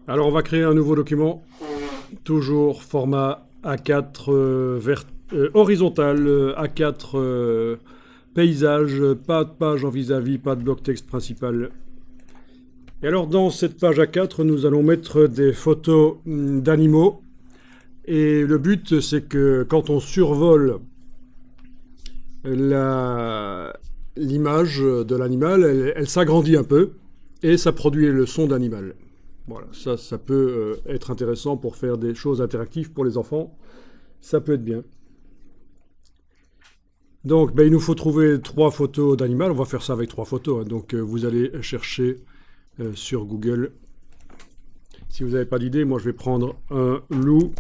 Alors on va créer un nouveau document, toujours format A4 horizontal, A4 paysage, pas de page en vis-à-vis, pas de bloc texte principal. Et alors dans cette page A4, nous allons mettre des photos d'animaux. Et le but, c'est que quand on survole l'image de l'animal, elle s'agrandit un peu et ça produit le son d'animal. Voilà, ça peut être intéressant pour faire des choses interactives pour les enfants. Ça peut être bien. Donc, il nous faut trouver 3 photos d'animal. On va faire ça avec 3 photos, hein. Donc, vous allez chercher sur Google. Si vous n'avez pas d'idée, moi, je vais prendre un loup,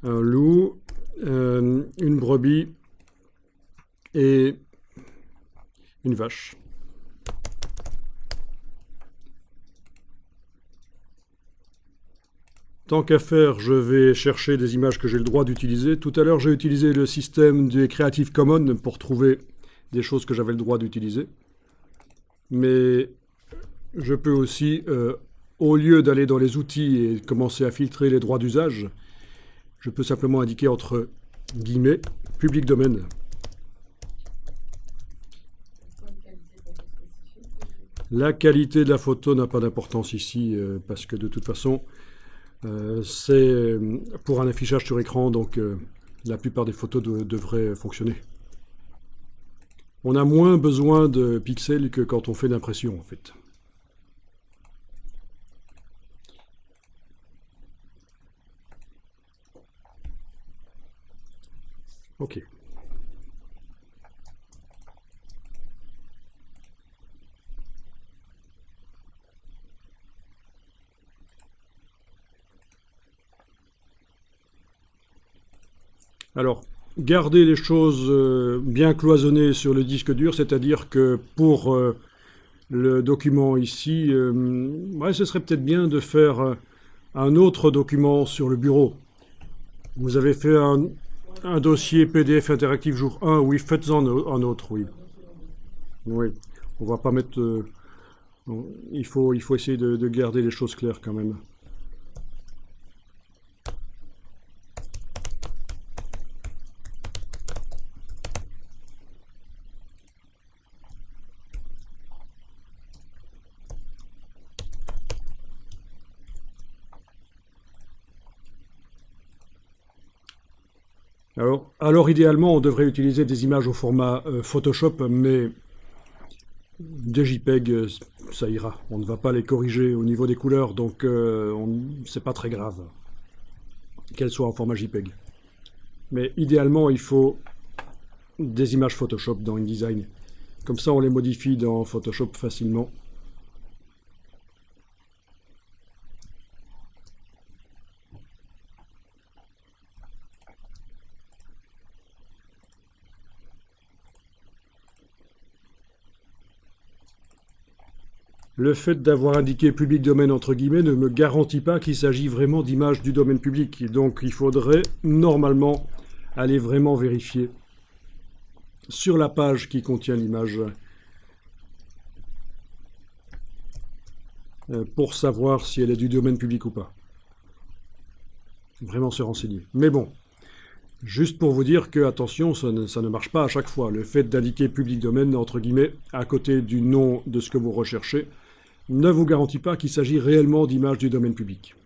une brebis et une vache. Tant qu'à faire, je vais chercher des images que j'ai le droit d'utiliser. Tout à l'heure, j'ai utilisé le système des Creative Commons pour trouver des choses que j'avais le droit d'utiliser. Mais je peux aussi, au lieu d'aller dans les outils et commencer à filtrer les droits d'usage, je peux simplement indiquer entre guillemets « public domaine ». La qualité de la photo n'a pas d'importance ici, parce que de toute façon, c'est pour un affichage sur écran, donc la plupart des photos devraient fonctionner. On a moins besoin de pixels que quand on fait l'impression, en fait. Ok. Alors, garder les choses bien cloisonnées sur le disque dur, c'est-à-dire que pour le document ici, ouais, ce serait peut-être bien de faire un autre document sur le bureau. Vous avez fait un dossier PDF interactif jour 1, oui, faites-en un autre, oui. Oui, on va pas mettre... il faut essayer de garder les choses claires quand même. Alors idéalement, on devrait utiliser des images au format Photoshop, mais des JPEG, ça ira. On ne va pas les corriger au niveau des couleurs, donc c'est pas très grave qu'elles soient en format JPEG. Mais idéalement, il faut des images Photoshop dans InDesign. Comme ça, on les modifie dans Photoshop facilement. Le fait d'avoir indiqué public domaine entre guillemets ne me garantit pas qu'il s'agit vraiment d'images du domaine public. Donc il faudrait normalement aller vraiment vérifier sur la page qui contient l'image pour savoir si elle est du domaine public ou pas. Vraiment se renseigner. Mais bon, juste pour vous dire que, attention, ça ne marche pas à chaque fois. Le fait d'indiquer public domaine, entre guillemets, à côté du nom de ce que vous recherchez, ne vous garantit pas qu'il s'agit réellement d'images du domaine public.